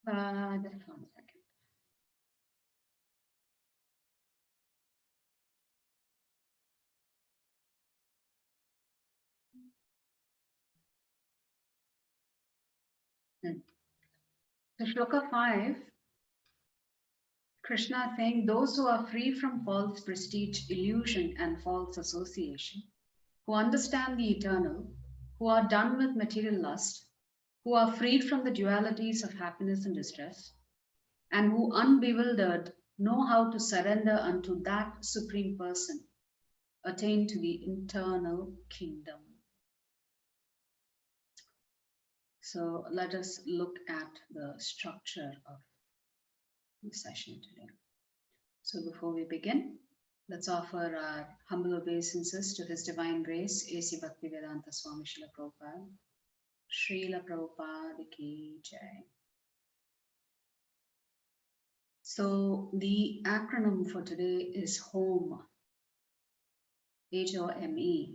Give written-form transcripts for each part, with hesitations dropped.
Just 1 second. So Shloka 5, Krishna saying, those who are free from false prestige, illusion, and false association, who understand the eternal, who are done with material lust, who are freed from the dualities of happiness and distress, and who unbewildered know how to surrender unto that Supreme Person, attain to the eternal kingdom. So let us look at the structure of the session today. So before we begin, let's offer our humble obeisances to His Divine Grace, A.C. Bhaktivedanta Swami Srila Prabhupada. Srila Prabhupada ki jai. So the acronym for today is HOME, H-O-M-E.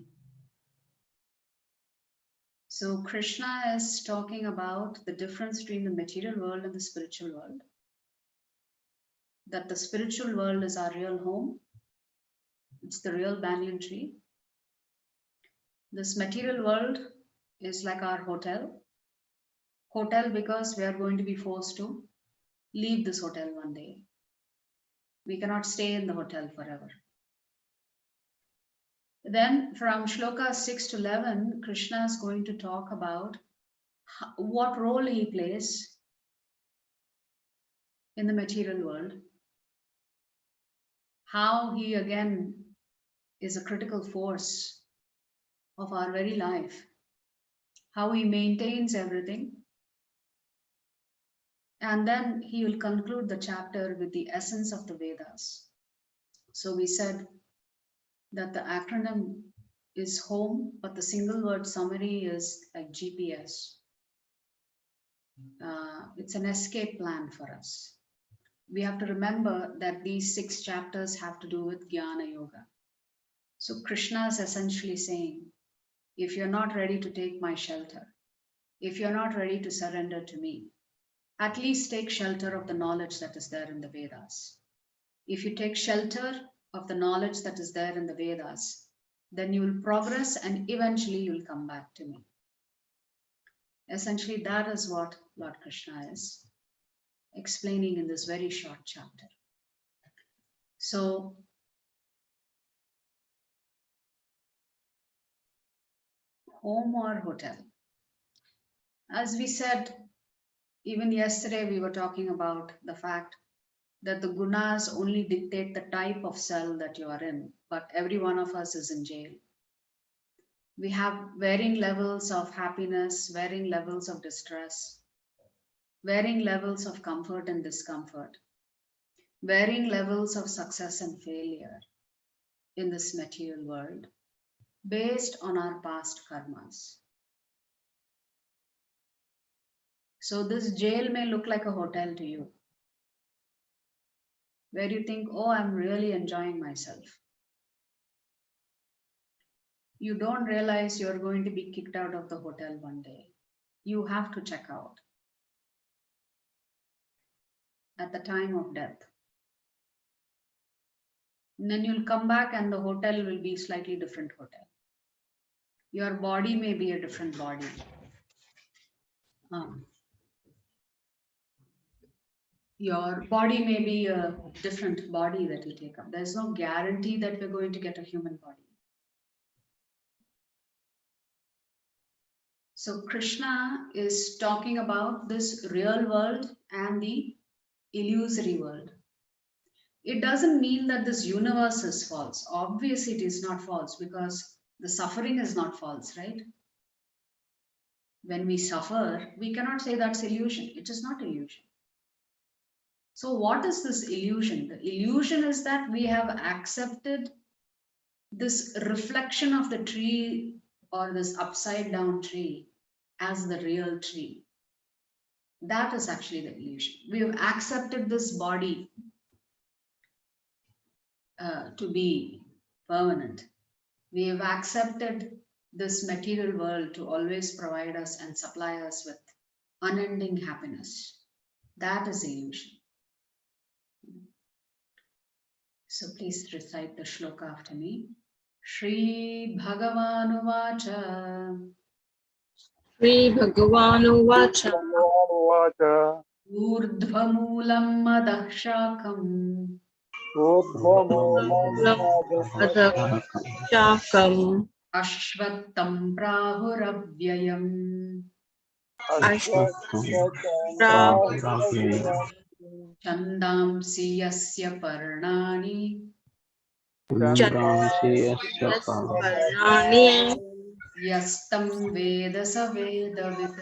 So Krishna is talking about the difference between the material world and the spiritual world. That the spiritual world is our real home. It's the real banyan tree. This material world is like our hotel. Hotel because we are going to be forced to leave this hotel one day. We cannot stay in the hotel forever. Then from Shloka 6 to 11, Krishna is going to talk about what role he plays in the material world, how he again is a critical force of our very life, how he maintains everything. And then he will conclude the chapter with the essence of the Vedas. So we said that the acronym is HOME, but the single word summary is like GPS. It's an escape plan for us. We have to remember that these 6 chapters have to do with Jnana Yoga. So Krishna is essentially saying, if you're not ready to take my shelter, if you're not ready to surrender to me, at least take shelter of the knowledge that is there in the Vedas. If you take shelter of the knowledge that is there in the Vedas, then you will progress and eventually you will come back to me. Essentially, that is what Lord Krishna is explaining in this very short chapter. So, home or hotel? As we said, even yesterday we were talking about the fact that the gunas only dictate the type of cell that you are in, but every one of us is in jail. We have varying levels of happiness, varying levels of distress, varying levels of comfort and discomfort, varying levels of success and failure in this material world based on our past karmas. So this jail may look like a hotel to you, where you think, oh, I'm really enjoying myself. You don't realize you're going to be kicked out of the hotel one day. You have to check out at the time of death. And then you'll come back and the hotel will be slightly different hotel. Your body may be a different body. Your body may be a different body that you take up. There's no guarantee that we're going to get a human body. So Krishna is talking about this real world and the illusory world. It doesn't mean that this universe is false. Obviously, it is not false because the suffering is not false, right? When we suffer, we cannot say that's illusion. It is not illusion. So what is this illusion? The illusion is that we have accepted this reflection of the tree or this upside down tree as the real tree. That is actually the illusion. We have accepted this body to be permanent. We have accepted this material world to always provide us and supply us with unending happiness. That is illusion. So please recite the shloka after me. Shri Bhagavanuvacha Shri Bhagavanuvacha Urdhvamulam Madh Shakam Shakam Ashvattam Prahuravvyayam Chandamsi Yasya Parnani Parnani Yastam Veda Savedavit.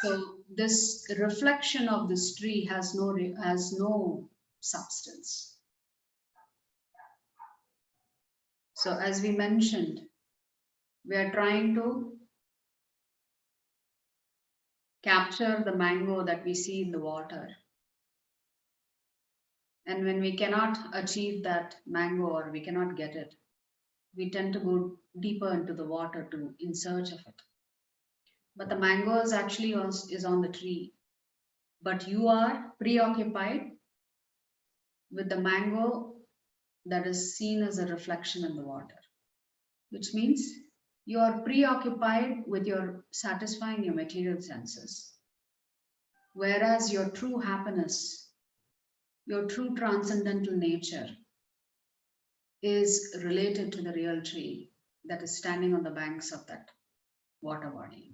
So this reflection of this tree has no substance. So as we mentioned, we are trying to capture the mango that we see in the water. And when we cannot achieve that mango or we cannot get it, we tend to go deeper into the water in search of it. But the mango is actually is on the tree. But you are preoccupied with the mango that is seen as a reflection in the water, which means you are preoccupied with your satisfying your material senses. Whereas your true happiness, your true transcendental nature is related to the real tree that is standing on the banks of that water body.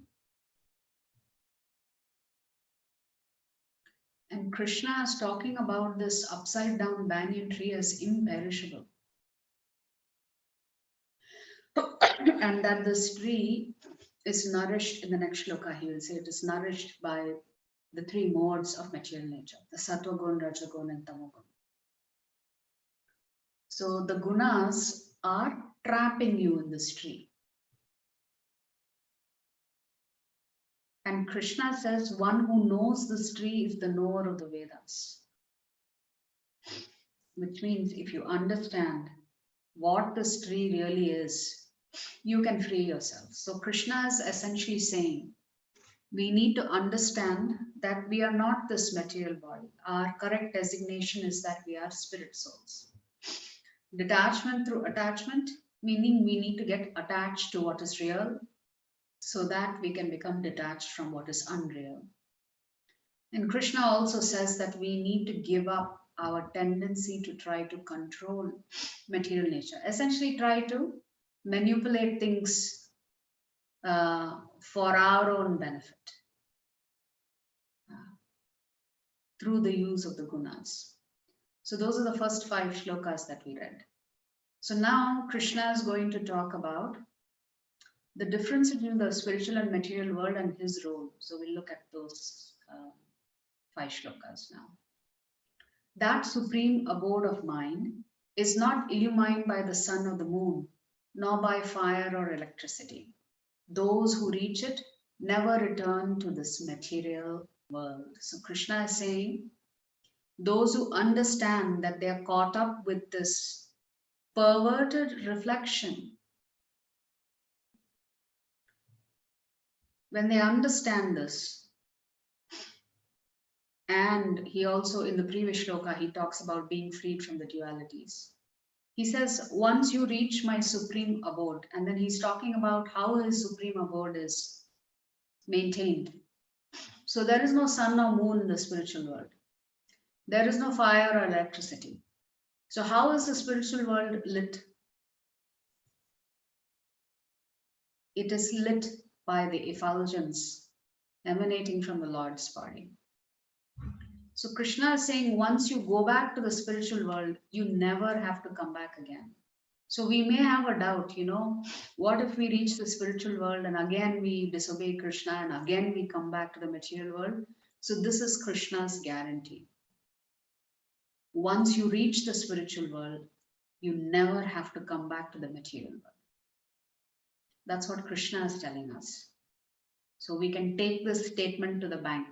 And Krishna is talking about this upside down banyan tree as imperishable. And that this tree is nourished, in the next shloka he will say it is nourished by the three modes of material nature, the sattva gun, raja gun and tamo gun. So the gunas are trapping you in this tree. And Krishna says one who knows this tree is the knower of the Vedas. Which means if you understand what this tree really is, you can free yourself. So Krishna is essentially saying, we need to understand that we are not this material body. Our correct designation is that we are spirit souls. Detachment through attachment, meaning we need to get attached to what is real so that we can become detached from what is unreal. And Krishna also says that we need to give up our tendency to try to control material nature, essentially try to manipulate things for our own benefit through the use of the gunas. So those are the first 5 shlokas that we read. So now Krishna is going to talk about the difference between the spiritual and material world and his role. So we'll look at those 5 shlokas now. That supreme abode of mind is not illumined by the sun or the moon, nor by fire or electricity. Those who reach it never return to this material world. So Krishna is saying, those who understand that they are caught up with this perverted reflection, when they understand this, and he also in the previous shloka, he talks about being freed from the dualities. He says, once you reach my supreme abode, and then he's talking about how his supreme abode is maintained. So there is no sun or moon in the spiritual world. There is no fire or electricity. So how is the spiritual world lit? It is lit by the effulgence emanating from the Lord's body. So Krishna is saying, once you go back to the spiritual world, you never have to come back again. So we may have a doubt, what if we reach the spiritual world and again we disobey Krishna and again we come back to the material world? So this is Krishna's guarantee. Once you reach the spiritual world, you never have to come back to the material world. That's what Krishna is telling us. So we can take this statement to the bank.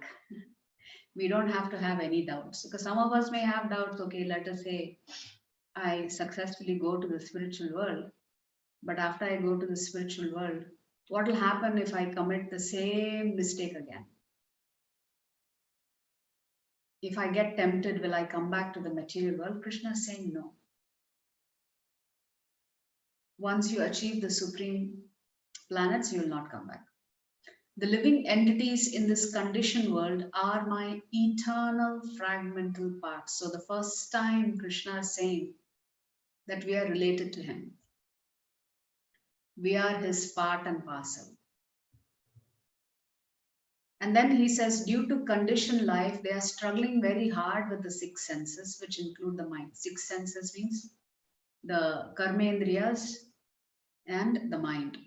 We don't have to have any doubts, because some of us may have doubts. Okay, let us say I successfully go to the spiritual world, But after I go to the spiritual world, what will happen if I commit the same mistake again? If I get tempted, will I come back to the material world? Krishna is saying no. Once you achieve the supreme planets, you will not come back. The living entities in this conditioned world are my eternal fragmental parts. So the first time Krishna is saying that we are related to him. We are his part and parcel. And then he says, due to conditioned life, they are struggling very hard with the six senses, which include the mind. Six senses means the karmendriyas and the mind.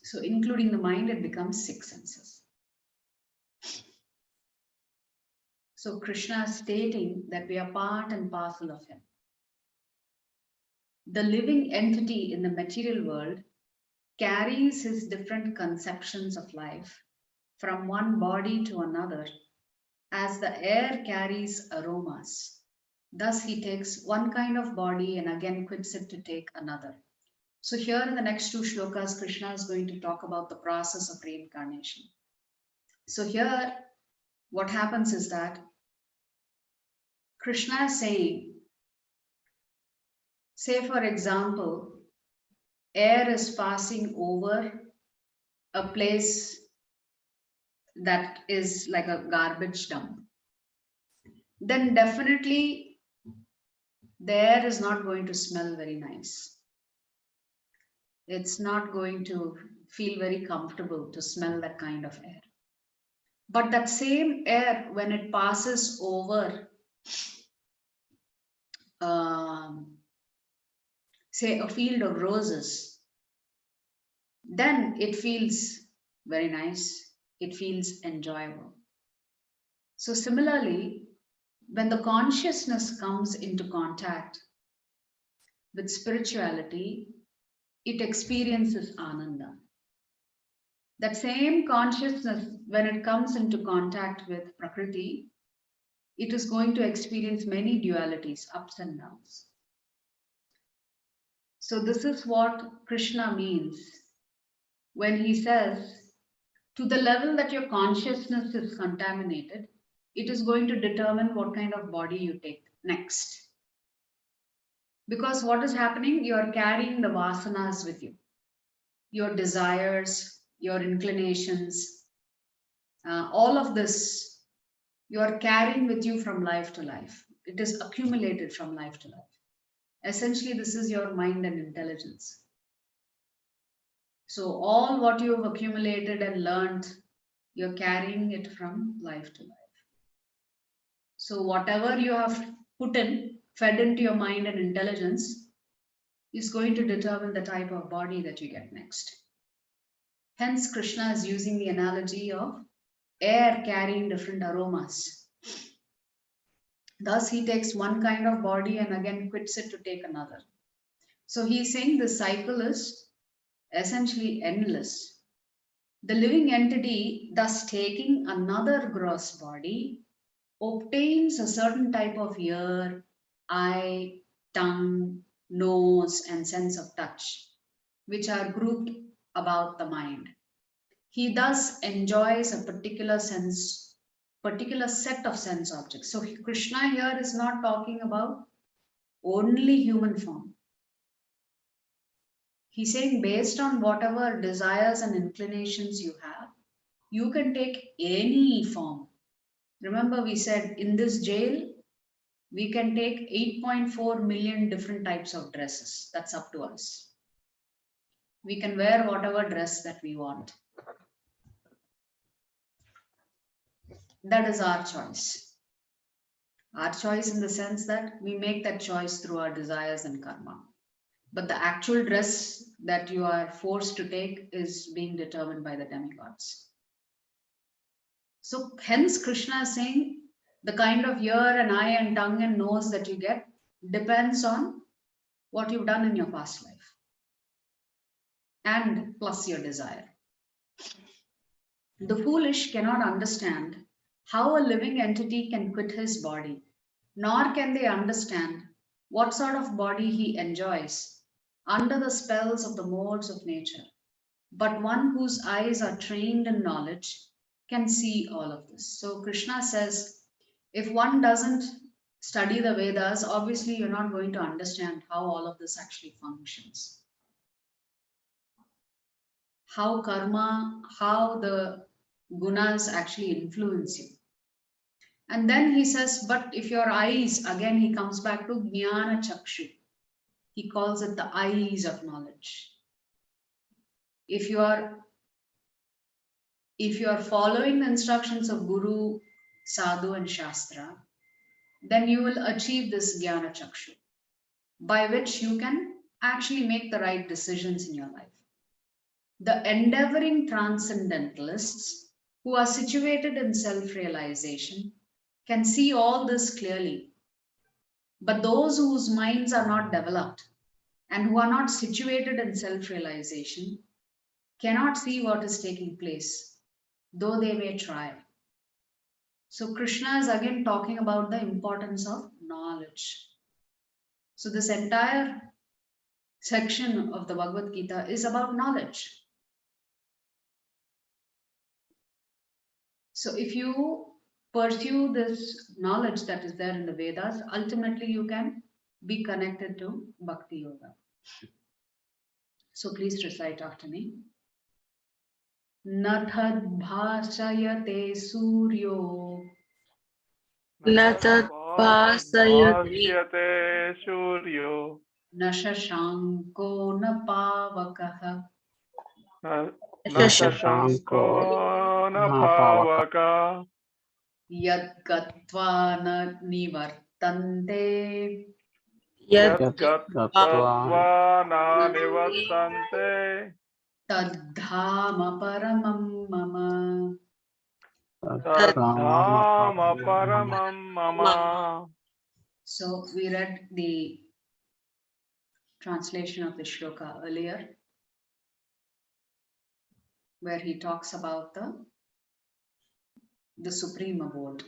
So including the mind, it becomes six senses. So Krishna is stating that we are part and parcel of him. The living entity in the material world carries his different conceptions of life from one body to another, as the air carries aromas. Thus he takes one kind of body and again quits it to take another. So here in the next two shlokas, Krishna is going to talk about the process of reincarnation. So here, what happens is that Krishna is saying, say for example, air is passing over a place that is like a garbage dump, then definitely the air is not going to smell very nice. It's not going to feel very comfortable to smell that kind of air. But that same air, when it passes over, say, a field of roses, then it feels very nice. It feels enjoyable. So similarly, when the consciousness comes into contact with spirituality, it experiences ananda. That same consciousness, when it comes into contact with Prakriti, it is going to experience many dualities, ups and downs. So this is what Krishna means when he says, to the level that your consciousness is contaminated, it is going to determine what kind of body you take next. Because what is happening? You are carrying the vasanas with you, your desires, your inclinations, all of this you are carrying with you from life to life. It is accumulated from life to life. Essentially, this is your mind and intelligence. So all what you have accumulated and learned, you're carrying it from life to life. So whatever you have put in, fed into your mind and intelligence, is going to determine the type of body that you get next. Hence, Krishna is using the analogy of air carrying different aromas. Thus, he takes one kind of body and again quits it to take another. So he's saying the cycle is essentially endless. The living entity, thus taking another gross body, obtains a certain type of ear, eye, tongue, nose, and sense of touch, which are grouped about the mind. He thus enjoys a particular set of sense objects. So Krishna here is not talking about only human form. He's saying based on whatever desires and inclinations you have, you can take any form. Remember, we said in this jail, we can take 8.4 million different types of dresses. That's up to us. We can wear whatever dress that we want. That is our choice. Our choice in the sense that we make that choice through our desires and karma. But the actual dress that you are forced to take is being determined by the demigods. So hence Krishna is saying the kind of ear and eye and tongue and nose that you get depends on what you've done in your past life and plus your desire. The foolish cannot understand how a living entity can quit his body, nor can they understand what sort of body he enjoys under the spells of the modes of nature. But one whose eyes are trained in knowledge can see all of this. So Krishna says, if one doesn't study the Vedas, obviously you're not going to understand how all of this actually functions. How karma, how the gunas actually influence you. And then he says, but if your eyes, again he comes back to jnana chakshu. He calls it the eyes of knowledge. If you are following the instructions of Guru, Sadhu, and Shastra, then you will achieve this jnana chakshu, by which you can actually make the right decisions in your life. The endeavoring transcendentalists who are situated in self-realization can see all this clearly. But those whose minds are not developed and who are not situated in self-realization cannot see what is taking place, though they may try. So Krishna is again talking about the importance of knowledge. So this entire section of the Bhagavad Gita is about knowledge. So if you pursue this knowledge that is there in the Vedas, ultimately you can be connected to Bhakti Yoga. So please recite after me. Nathad bhasayate suryo न तद्भासयति सूर्यो na shashanko na pavakah न शशंको न पावकः yad gatva na nivartante यद्गत्वा न निवर्तन्ते tadhama paramam mama. तद्धाम परमं मम. So we read the translation of the shloka earlier, where he talks about the supreme abode.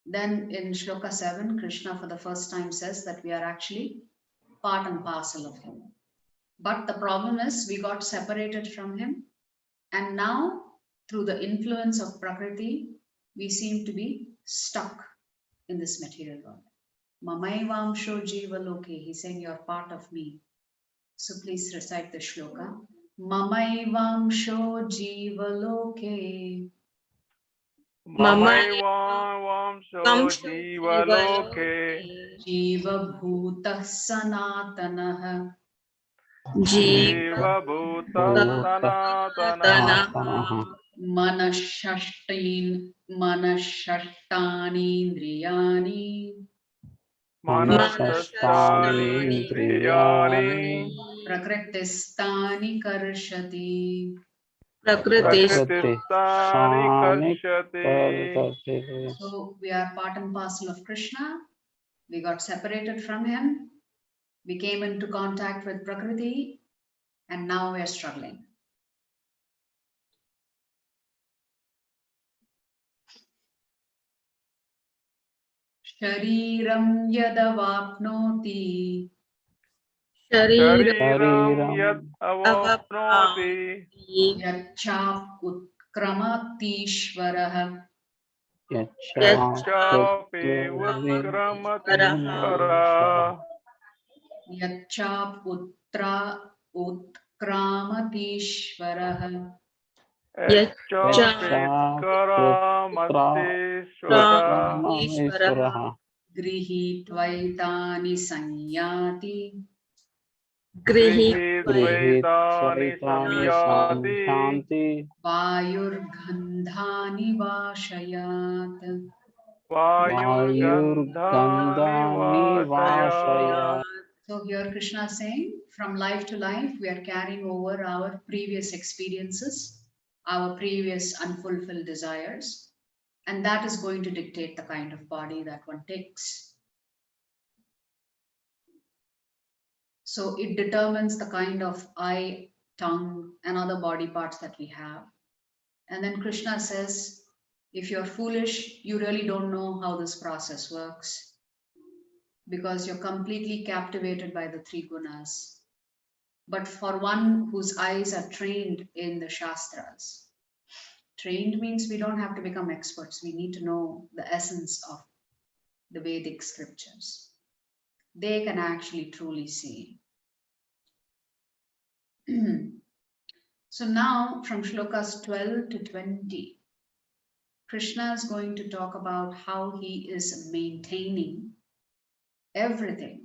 Then in shloka 7, Krishna for the first time says that we are actually part and parcel of him. But the problem is we got separated from him, and now through the influence of Prakriti, we seem to be stuck in this material world. Mamaivamsho jiva loke, he's saying you're part of me. So please recite the shloka. Mamaivamsho jiva loke. ममैवांशो जीवलोके Jiva bhuta sanatanaha. जीवभूतः सनातनः Manashashtanindriyani. मनःषष्ठानीन्द्रियाणि Prakristani karshati. प्रकृतिस्थानि कर्षति. So we are part and parcel of Krishna. We got separated from him. We came into contact with Prakriti, and now we are struggling. Shariram yadavapnoti शरीरं यद् अवाप्नोति yachap utkramatishvarah यच्चापि उत्क्रमतीश्वरः yachap utkramatishvarah यच्चापि उत्क्रमतीश्वरः गृहीत्वैतानि संयाति गृहीत्वैतानि संयाति वायुर्गन्धानि वाशयात्. वायुर्गन्धानि वाशयात्. So here Krishna is saying, from life to life, we are carrying over our previous experiences, our previous unfulfilled desires, and that is going to dictate the kind of body that one takes. So it determines the kind of eye, tongue, and other body parts that we have. And then Krishna says, if you're foolish, you really don't know how this process works. because you're completely captivated by the three gunas. But for one whose eyes are trained in the Shastras, trained means we don't have to become experts. We need to know the essence of the Vedic scriptures. They can actually truly see. So now from shlokas 12 to 20, Krishna is going to talk about how he is maintaining everything.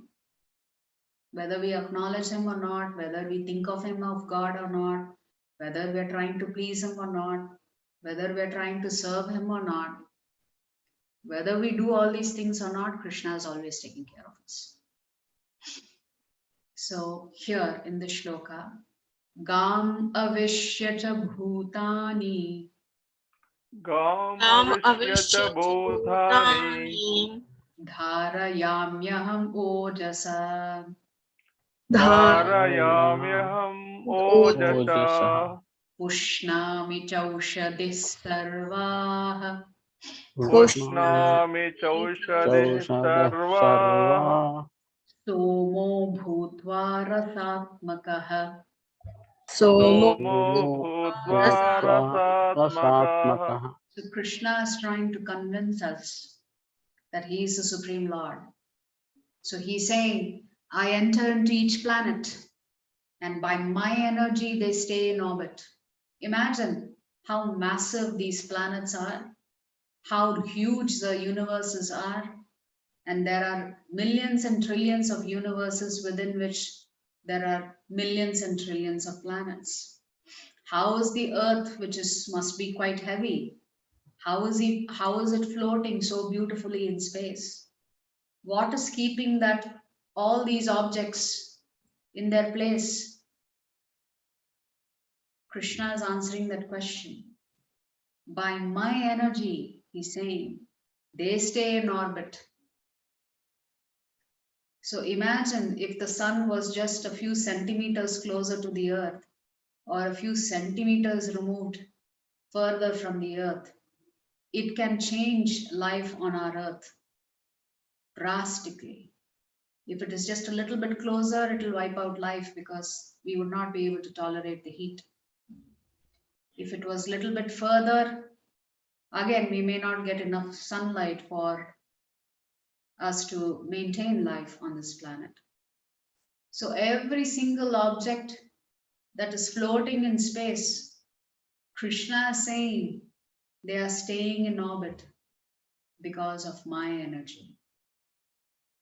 Whether we acknowledge him or not, whether we think of him of God or not, whether we're trying to please him or not, whether we're trying to serve him or not, whether we do all these things or not, Krishna is always taking care of us. So here in the shloka, Gam avishyata bhutani Gam Tam avishyata avishyati bhutani bhutani dharayamyaham ojasa dharayamyaham ojasa pushnami chaushadis sarvaha pushnami chaushadis sarva somo bhutva rasatmakaha. somo somo bhutva rasatmakaha. rasatmakaha. So Krishna is trying to convince us that he is the Supreme Lord. So he's saying, I enter into each planet and by my energy they stay in orbit. Imagine how massive these planets are, how huge the universes are, and there are millions and trillions of universes within which there are millions and trillions of planets. How is the earth, which must be quite heavy, how is it floating so beautifully in space? What is keeping that all these objects in their place? Krishna is answering that question. By my energy, he's saying, they stay in orbit. So imagine if the sun was just a few centimeters closer to the earth or a few centimeters removed further from the earth. It can change life on our earth drastically. If it is just a little bit closer, it will wipe out life because we would not be able to tolerate the heat. If it was a little bit further, again, we may not get enough sunlight for us to maintain life on this planet. So every single object that is floating in space, Krishna is saying they are staying in orbit because of my energy.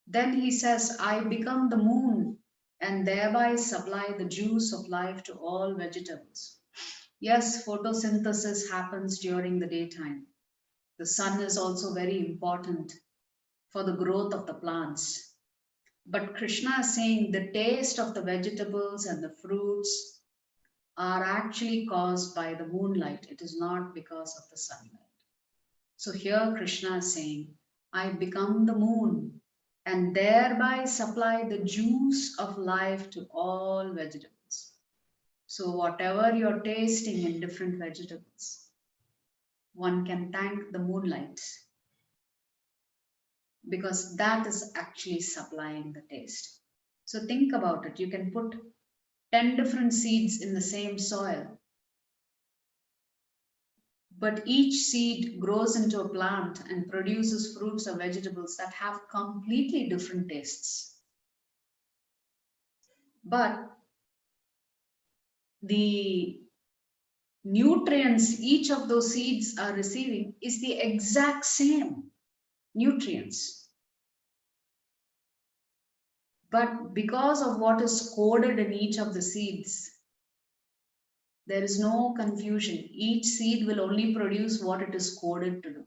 Then he says, I become the moon and thereby supply the juice of life to all vegetables. Yes, photosynthesis happens during the daytime. The sun is also very important for the growth of the plants. But Krishna is saying the taste of the vegetables and the fruits are actually caused by the moonlight. It is not because of the sunlight. So here Krishna is saying, I become the moon and thereby supply the juice of life to all vegetables. So whatever you're tasting in different vegetables, one can thank the moonlight because that is actually supplying the taste. So think about it. You can put 10 different seeds in the same soil, but each seed grows into a plant and produces fruits or vegetables that have completely different tastes. But the nutrients each of those seeds are receiving is the exact same nutrients. But because of what is coded in each of the seeds, there is no confusion. Each seed will only produce what it is coded to do.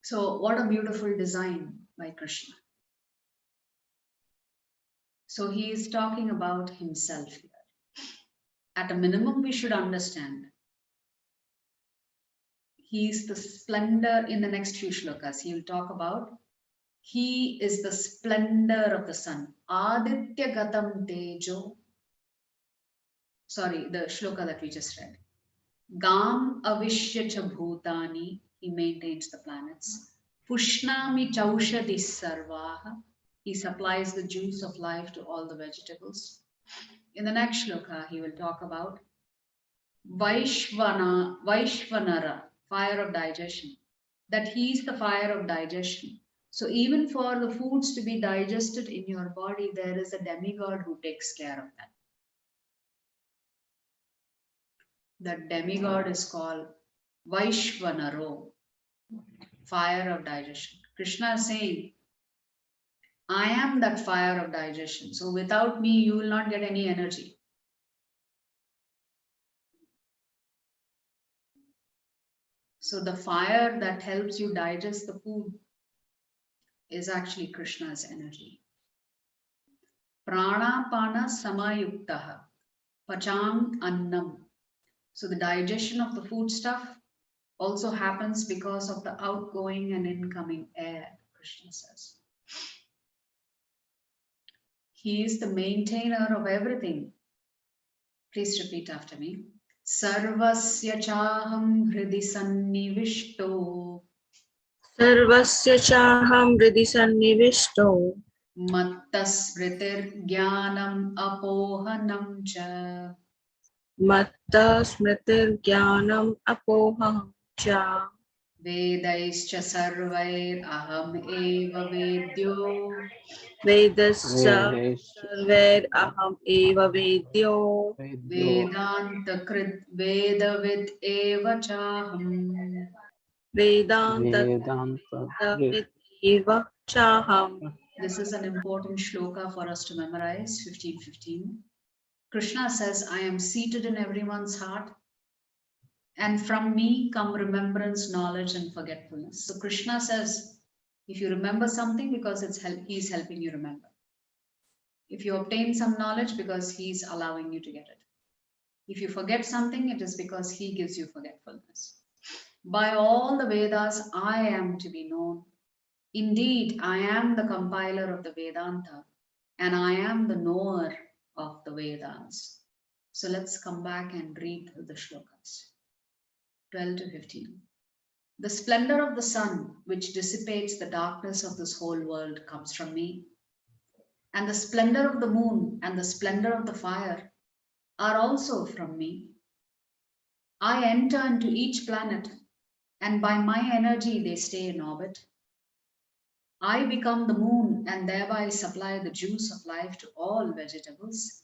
So, what a beautiful design by Krishna. So, he is talking about himself here. At a minimum, we should understand he is the splendor. In the next few shlokas, he will talk about he is the splendor of the sun. Aditya Gatam Tejo. Sorry, the shloka that we just read. Gam Avishya Cha Bhutani. He maintains the planets. Pushnami chaushadhi sarvaha. He supplies the juice of life to all the vegetables. In the next shloka, he will talk about Vaishvanara, fire of digestion, that he is the fire of digestion. So even for the foods to be digested in your body, there is a demigod who takes care of that. That demigod is called Vaishvanaro, fire of digestion. Krishna is saying, I am that fire of digestion. So without me, you will not get any energy. So the fire that helps you digest the food is actually Krishna's energy. Pranapana samayuktaha, pacham annam. So the digestion of the food stuff also happens because of the outgoing and incoming air, Krishna says. He is the maintainer of everything. Please repeat after me. Sarvasya chaham hridi sannivishto. Sarvasya chaham hridi sannivishto. Mattasmritir jnanam apohanam cha. Matta smritir jnanam apoham cha. Vedaischa sarvair aham eva vedyo. Vedasya sarver aham eva vedyo. Vedanta krit vedavid eva chaham. Vedanta vid eva chaham. This is an important shloka for us to memorize, 15:15. Krishna says, I am seated in everyone's heart, and from me come remembrance, knowledge, and forgetfulness. So Krishna says, if you remember something, because he's helping you remember. If you obtain some knowledge, because he's allowing you to get it. If you forget something, it is because he gives you forgetfulness. By all the Vedas, I am to be known. Indeed, I am the compiler of the Vedanta, and I am the knower of the Vedas. So let's come back and read the shlokas. 12 to 15. The splendor of the sun, which dissipates the darkness of this whole world, comes from me. And the splendor of the moon and the splendor of the fire are also from me. I enter into each planet, and by my energy they stay in orbit. I become the moon and thereby supply the juice of life to all vegetables.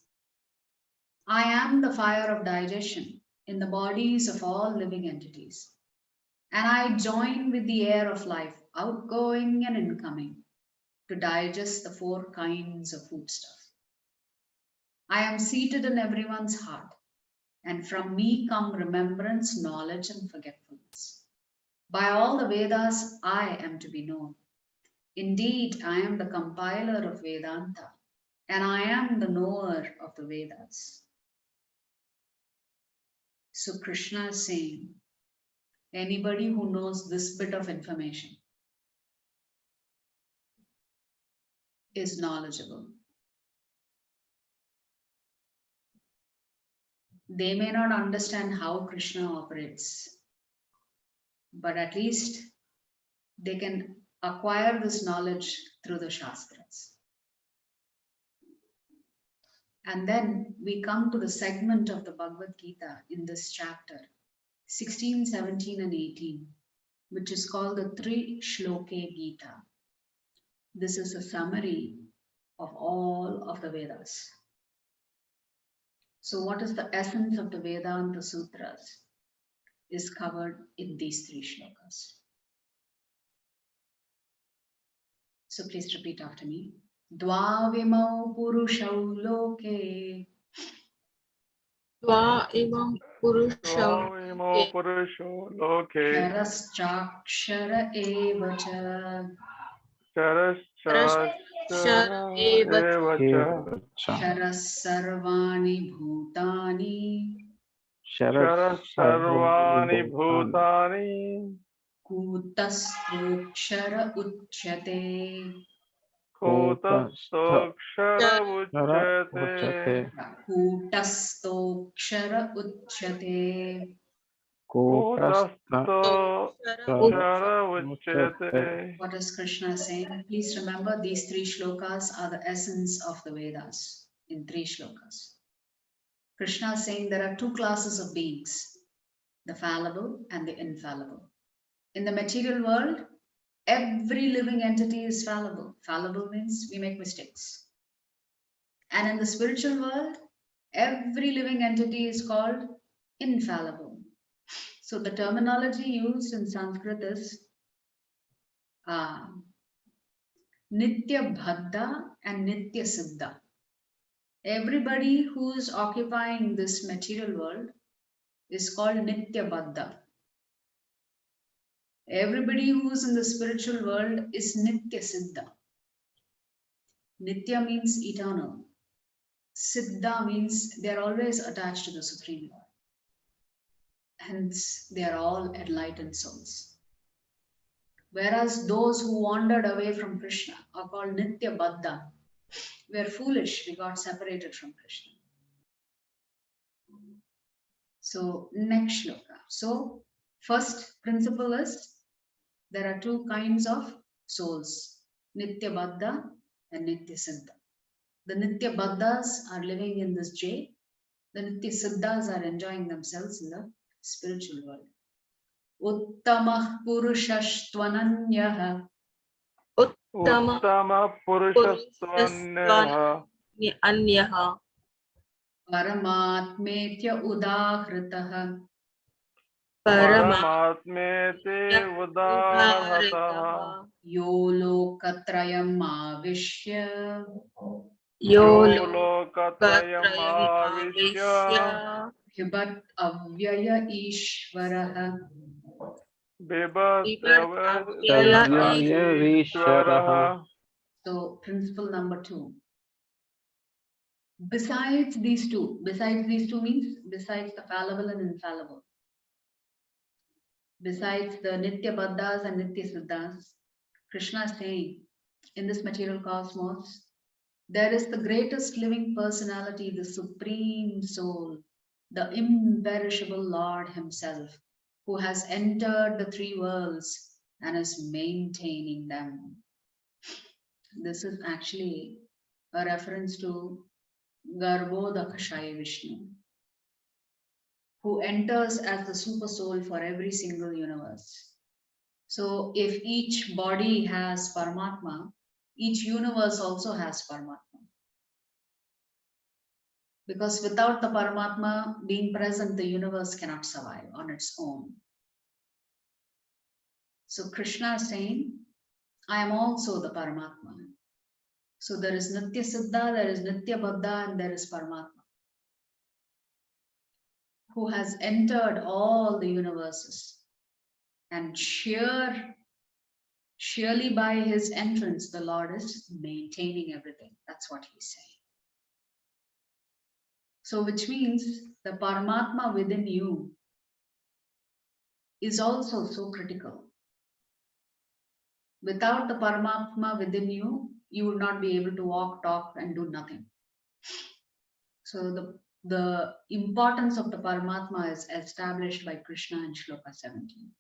I am the fire of digestion in the bodies of all living entities. And I join with the air of life, outgoing and incoming, to digest the four kinds of foodstuff. I am seated in everyone's heart, and from me come remembrance, knowledge, and forgetfulness. By all the Vedas, I am to be known. Indeed, I am the compiler of Vedanta, and I am the knower of the Vedas. So Krishna is saying, anybody who knows this bit of information is knowledgeable. They may not understand how Krishna operates, but at least they can acquire this knowledge through the Shastras. And then we come to the segment of the Bhagavad Gita in this chapter, 16, 17, and 18, which is called the Tri Shloke Gita. This is a summary of all of the Vedas. So what is the essence of the Vedanta Sutras is covered in these three shlokas. So please repeat after me. Dvavimau purushau loke. Dva imam purusha Imo Purusho Loke Kshara eva cha. Shara eva Evacha Sharas sarvani bhutani. Shara Sarvani Bhutani Kutastokshara uchyate. Kota Stokshara Uchate Kutastokshara uchyate. kutastha uchyate. What is Krishna saying? Please remember these three shlokas are the essence of the Vedas in three shlokas. Krishna is saying there are two classes of beings, the fallible and the infallible. In the material world, every living entity is fallible. Fallible means we make mistakes. And in the spiritual world, every living entity is called infallible. So the terminology used in Sanskrit is Nitya Bhadda and Nitya Siddha. Everybody who is occupying this material world is called Nitya Bhadda. Everybody who is in the spiritual world is Nitya Siddha. Nitya means eternal. Siddha means they are always attached to the Supreme Lord. Hence, they are all enlightened souls. Whereas those who wandered away from Krishna are called Nitya Baddha. We are foolish, we got separated from Krishna. So, next shloka. So, first principle is there are two kinds of souls, Nitya Baddha and Nitya Siddha. The Nitya Baddhas are living in this J, the Nitya Siddhas are enjoying themselves in the spiritual world. Uttamah Purushashtvananyah Uttama purushastvanyah Anyaha Paramatmetya Udahritah Paramatmete udaharataha Yo Lokatrayam Avishya Yo Yo lokatrayam avishya Bhibat Avyaya Ishvaraha. Bibatyavishvaraha. So, principle number 2. Besides these two means besides the fallible and infallible, besides the Nitya Baddhas and Nitya Siddhas, Krishna is saying in this material cosmos, there is the greatest living personality, the Supreme Soul, the imperishable Lord Himself, who has entered the three worlds and is maintaining them. This is actually a reference to Garbhodakashaya Vishnu, who enters as the super soul for every single universe. So if each body has Paramatma, each universe also has Paramatma. Because without the Paramatma being present, the universe cannot survive on its own. So Krishna is saying, I am also the Paramatma. So there is Nitya Siddha, there is Nitya Baddha, and there is Paramatma, who has entered all the universes. And surely by his entrance, the Lord is maintaining everything. That's what he's saying. So which means the Paramatma within you is also so critical. Without the Paramatma within you, you would not be able to walk, talk, and do nothing. So the importance of the Paramatma is established by Krishna in Shloka 17.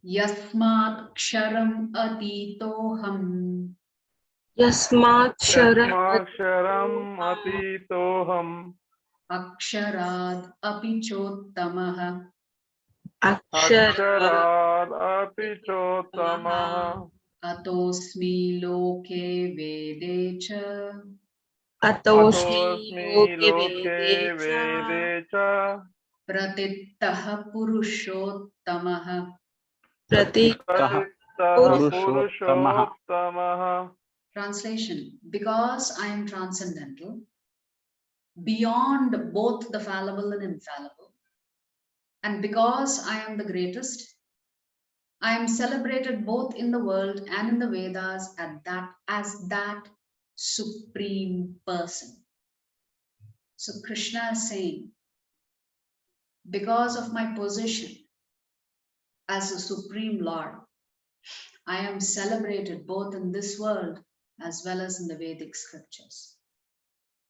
Yasmat ksharam atitoham Yasmaksharam atitoham aksharad api chottamaha aksharad api chottamaha atosmi loke vede cha atosmi loke vede cha pratittah purushottamah. parittah purushottamaha. Translation: because I am transcendental, beyond both the fallible and infallible, and because I am the greatest, I am celebrated both in the world and in the Vedas as that supreme person. So Krishna is saying, because of my position as a supreme Lord, I am celebrated both in this world as well as in the Vedic scriptures.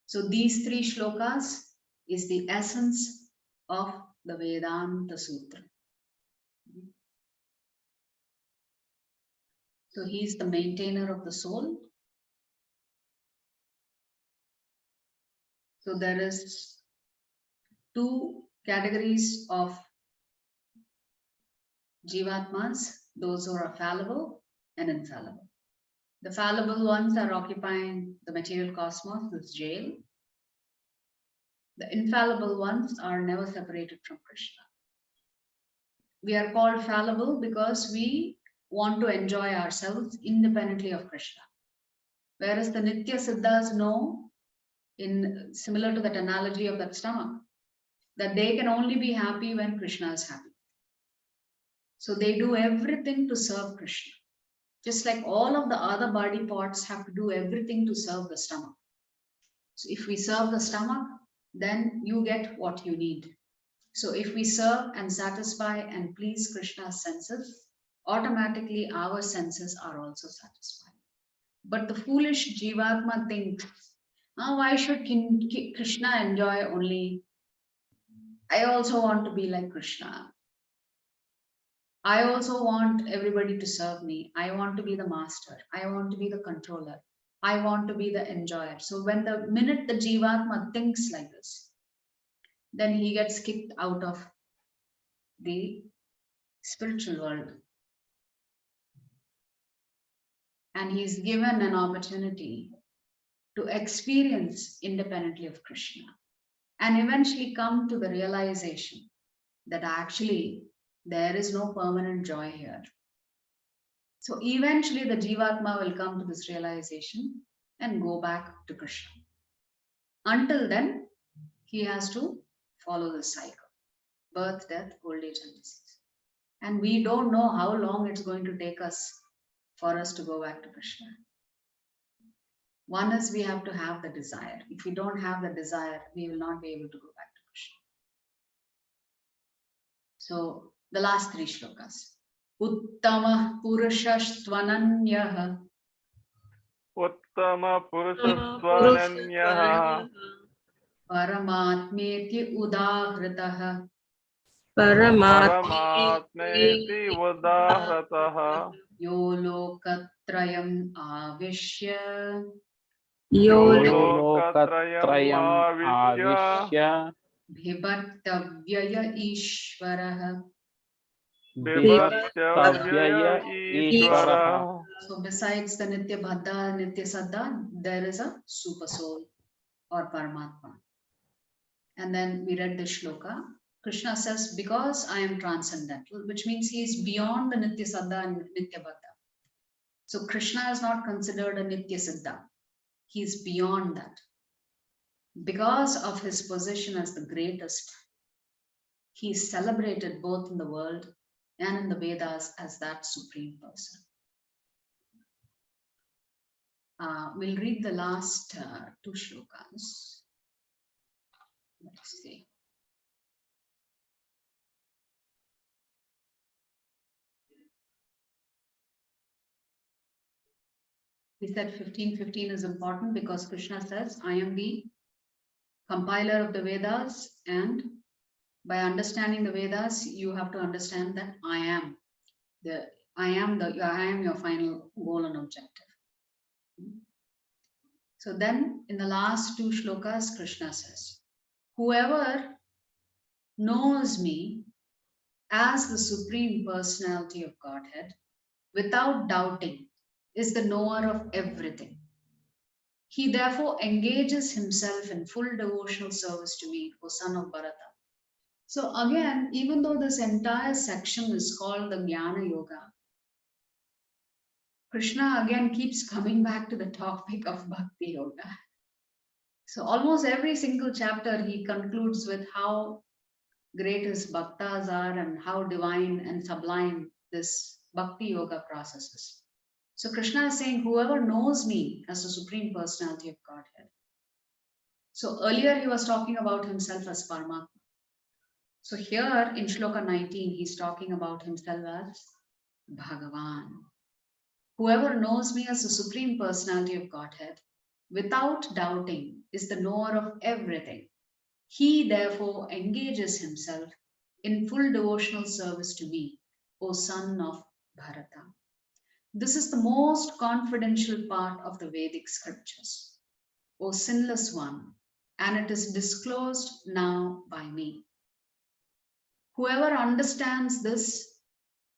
So these three shlokas is the essence of the Vedanta Sutra. So he's the maintainer of the soul. So there is two categories of Jivatmas, those who are fallible and infallible. The fallible ones are occupying the material cosmos, this jail. The infallible ones are never separated from Krishna. We are called fallible because we want to enjoy ourselves independently of Krishna. Whereas the Nitya Siddhas know, in similar to that analogy of that stomach, that they can only be happy when Krishna is happy. So they do everything to serve Krishna. Just like all of the other body parts have to do everything to serve the stomach. So if we serve the stomach, then you get what you need. So if we serve and satisfy and please Krishna's senses, automatically our senses are also satisfied. But the foolish Jivatma thinks, oh, why should Krishna enjoy only? I also want to be like Krishna. I also want everybody to serve me. I want to be the master. I want to be the controller. I want to be the enjoyer. So when the minute the Jivatma thinks like this, then he gets kicked out of the spiritual world. And he's given an opportunity to experience independently of Krishna and eventually come to the realization that actually there is no permanent joy here. So eventually the Jivatma will come to this realization and go back to Krishna. Until then, he has to follow the cycle: birth, death, old age, and disease. And we don't know how long it's going to take us for us to go back to Krishna. One is we have to have the desire. If we don't have the desire, we will not be able to go back to Krishna. So the last three shlokas. Uttama Purushastvananyah Uttama Purushastvananyah Paramatmeti Udahritah Paramatmeti Udahratah Yo Lokatrayam Avishya Yolokatrayam Avishya Bhibartavyaya Ishvarah. Bhibartavyaya Ishvara. So besides the Nitya Bhadda, Nitya Saddha, there is a super soul or Paramatma. And then we read the shloka. Krishna says, because I am transcendental, which means he is beyond the Nitya Saddha and Nitya Bhadda. So Krishna is not considered a Nitya Siddha. He is beyond that. Because of his position as the greatest, he is celebrated both in the world and in the Vedas as that supreme person. We'll read the last two shlokas. Let's see. We said 15:15 is important because Krishna says, I am the compiler of the Vedas, and by understanding the Vedas, you have to understand that I am your final goal and objective. So then in the last two shlokas, Krishna says, whoever knows me as the Supreme Personality of Godhead without doubting is the knower of everything. He therefore engages himself in full devotional service to me, O son of Bharata. So again, even though this entire section is called the Jnana Yoga, Krishna again keeps coming back to the topic of Bhakti Yoga. So almost every single chapter he concludes with how great his bhaktas are and how divine and sublime this Bhakti Yoga process is. So Krishna is saying, whoever knows me as the Supreme Personality of Godhead. So earlier he was talking about himself as Paramatma. So here in Shloka 19, he's talking about himself as Bhagavan. Whoever knows me as the Supreme Personality of Godhead, without doubting, is the knower of everything. He therefore engages himself in full devotional service to me, O son of Bharata. This is the most confidential part of the Vedic scriptures, O sinless one, and it is disclosed now by me. Whoever understands this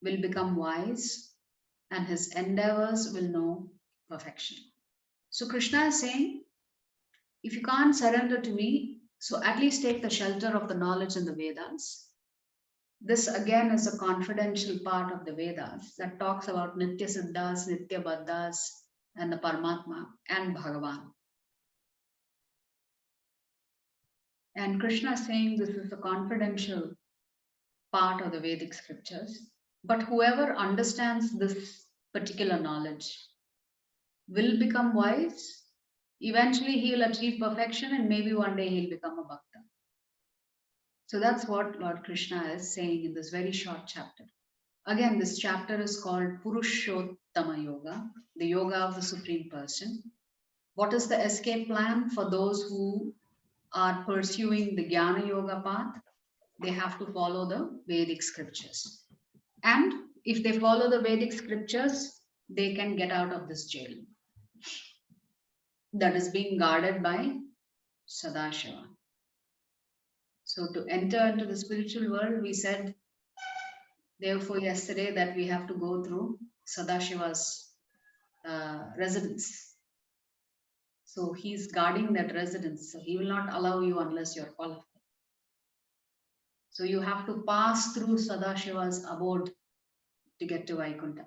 will become wise, and his endeavors will know perfection. So Krishna is saying, if you can't surrender to me, so at least take the shelter of the knowledge in the Vedas. This again is a confidential part of the Vedas that talks about Nitya Siddhas, Nitya Baddhas, and the Paramatma and Bhagavan. And Krishna is saying this is a confidential part of the Vedic scriptures. But whoever understands this particular knowledge will become wise. Eventually, he will achieve perfection, and maybe one day he'll become a bhakta. So that's what Lord Krishna is saying in this very short chapter. Again, this chapter is called Purushottama Yoga, the yoga of the Supreme Person. What is the escape plan for those who are pursuing the Jnana Yoga path? They have to follow the Vedic scriptures. And if they follow the Vedic scriptures, they can get out of this jail that is being guarded by Sadashiva. So to enter into the spiritual world, we said, therefore, yesterday that we have to go through Sadashiva's residence. So he's guarding that residence. So he will not allow you unless you're qualified. So you have to pass through Sadashiva's abode to get to Vaikuntha.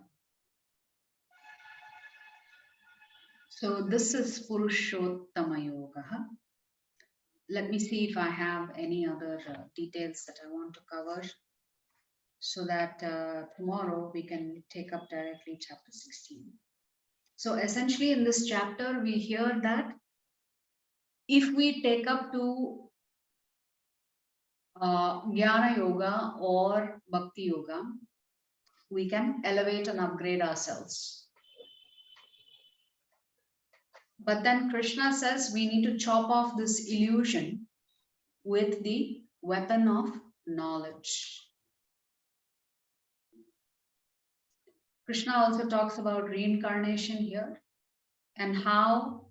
So this is Purushottama Yoga. Let me see if I have any other details that I want to cover so that tomorrow we can take up directly chapter 16. So essentially in this chapter, we hear that if we take up to Jnana Yoga or Bhakti Yoga, we can elevate and upgrade ourselves. But then Krishna says we need to chop off this illusion with the weapon of knowledge. Krishna also talks about reincarnation here and how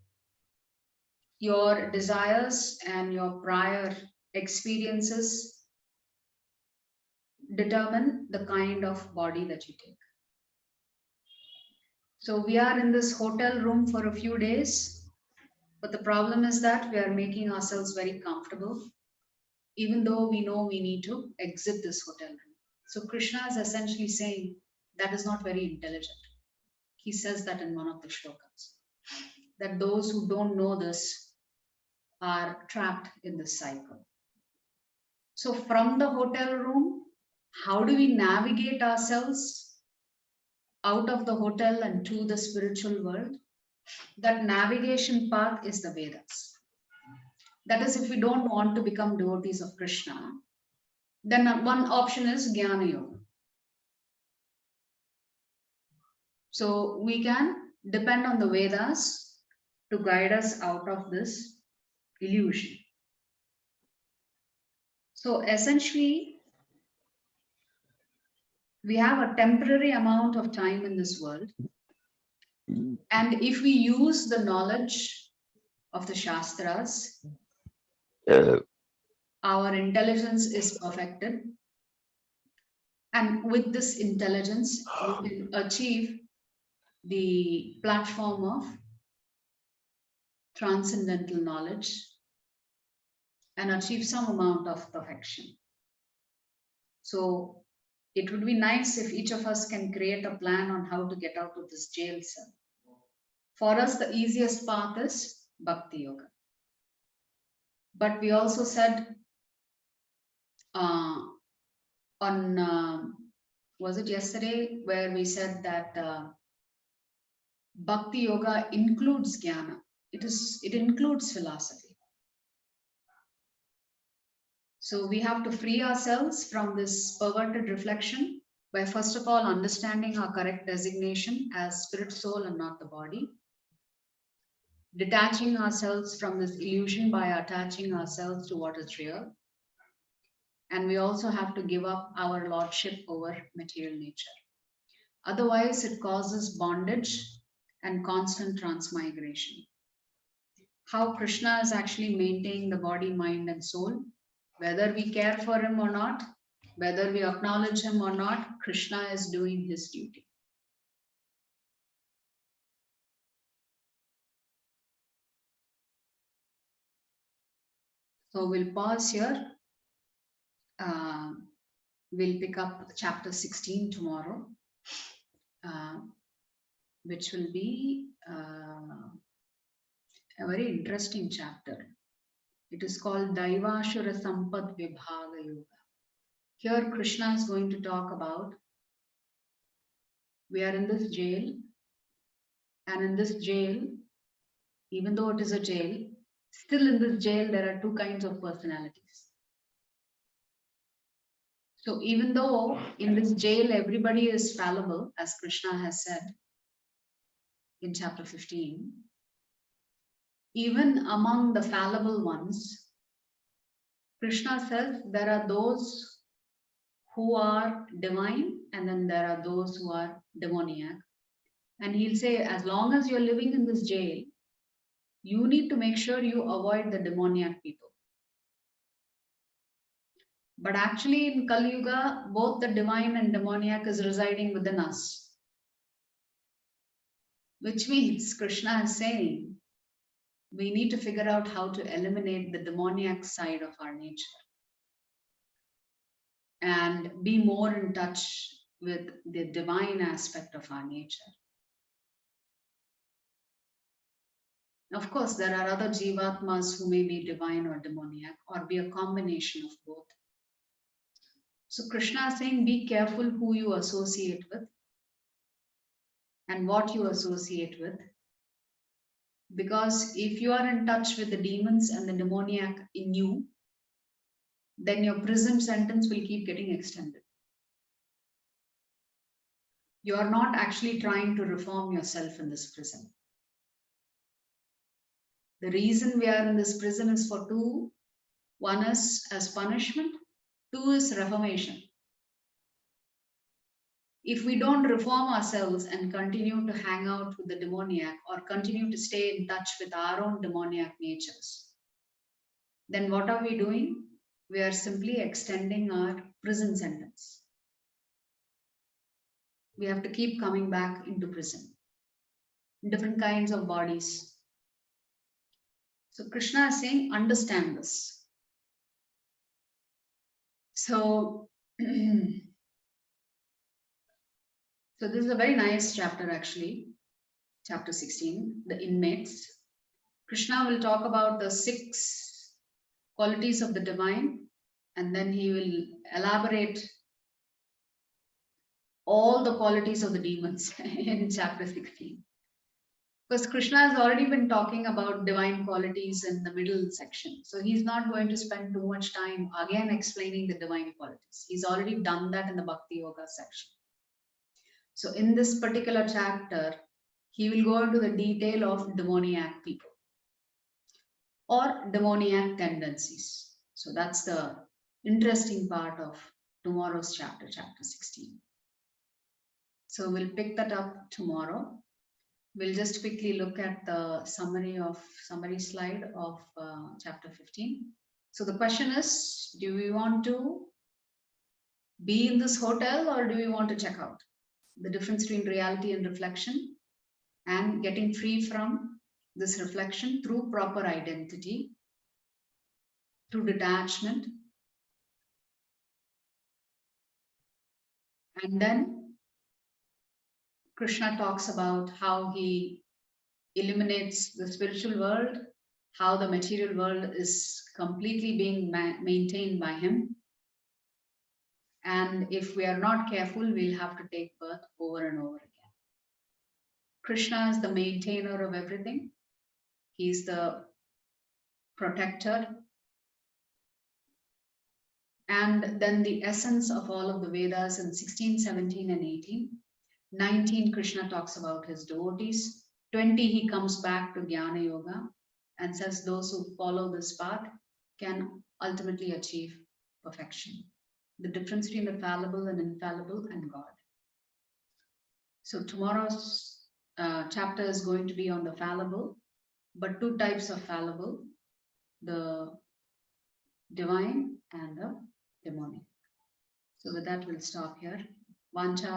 your desires and your prior experiences determine the kind of body that you take. So we are in this hotel room for a few days, but the problem is that we are making ourselves very comfortable, even though we know we need to exit this hotel room. So Krishna is essentially saying that is not very intelligent. He says that in one of the shlokas, that those who don't know this are trapped in this cycle. So from the hotel room, how do we navigate ourselves out of the hotel and to the spiritual world? That navigation path is the Vedas. That is, if we don't want to become devotees of Krishna, then one option is Jnana Yoga. So we can depend on the Vedas to guide us out of this illusion. So essentially, we have a temporary amount of time in this world. And if we use the knowledge of the Shastras, our intelligence is perfected. And with this intelligence, we can achieve the platform of transcendental knowledge and achieve some amount of perfection. So it would be nice if each of us can create a plan on how to get out of this jail cell. For us, the easiest path is Bhakti Yoga. But we also said was it yesterday, where we said that Bhakti Yoga includes Jnana. It includes philosophy. So we have to free ourselves from this perverted reflection by first of all understanding our correct designation as spirit, soul, and not the body. Detaching ourselves from this illusion by attaching ourselves to what is real. And we also have to give up our lordship over material nature. Otherwise, it causes bondage and constant transmigration. How Krishna is actually maintaining the body, mind, and soul, whether we care for him or not, whether we acknowledge him or not, Krishna is doing his duty. So we'll pause here. We'll pick up chapter 16 tomorrow, which will be a very interesting chapter. It is called Daivashura Sampad Vibhaga Yoga. Here Krishna is going to talk about, we are in this jail, and in this jail, even though it is a jail, still in this jail there are two kinds of personalities. So even though in this jail everybody is fallible, as Krishna has said in chapter 15, even among the fallible ones, Krishna says there are those who are divine and then there are those who are demoniac. And he'll say, as long as you're living in this jail, you need to make sure you avoid the demoniac people. But actually in Kali Yuga, both the divine and demoniac is residing within us. Which means Krishna is saying, we need to figure out how to eliminate the demoniac side of our nature and be more in touch with the divine aspect of our nature. Of course, there are other jivatmas who may be divine or demoniac or be a combination of both. So Krishna is saying, be careful who you associate with and what you associate with. Because if you are in touch with the demons and the demoniac in you, then your prison sentence will keep getting extended. You are not actually trying to reform yourself in this prison. The reason we are in this prison is for two. One is as punishment, two is reformation. If we don't reform ourselves and continue to hang out with the demoniac or continue to stay in touch with our own demoniac natures, then what are we doing? We are simply extending our prison sentence. We have to keep coming back into prison, different kinds of bodies. So Krishna is saying, understand this. So, so this is a very nice chapter actually, chapter 16, the inmates. Krishna will talk about the 6 qualities of the divine, and then he will elaborate all the qualities of the demons in chapter 16. Because Krishna has already been talking about divine qualities in the middle section. So he's not going to spend too much time again explaining the divine qualities. He's already done that in the Bhakti Yoga section. So in this particular chapter, he will go into the detail of demoniac people or demoniac tendencies. So that's the interesting part of tomorrow's chapter, chapter 16. So we'll pick that up tomorrow. We'll just quickly look at the summary slide of chapter 15. So the question is, do we want to be in this hotel or do we want to check out? The difference between reality and reflection, and getting free from this reflection through proper identity, through detachment. And then Krishna talks about how he eliminates the spiritual world, how the material world is completely being maintained by him. And if we are not careful, we'll have to take birth over and over again. Krishna is the maintainer of everything. He's the protector. And then the essence of all of the Vedas in 16, 17, and 18. 19, Krishna talks about his devotees. 20, he comes back to Jnana Yoga and says those who follow this path can ultimately achieve perfection. The difference between the fallible and infallible and God. So tomorrow's chapter is going to be on the fallible, but two types of fallible, the divine and the demonic. So with that, we'll stop here. Vancha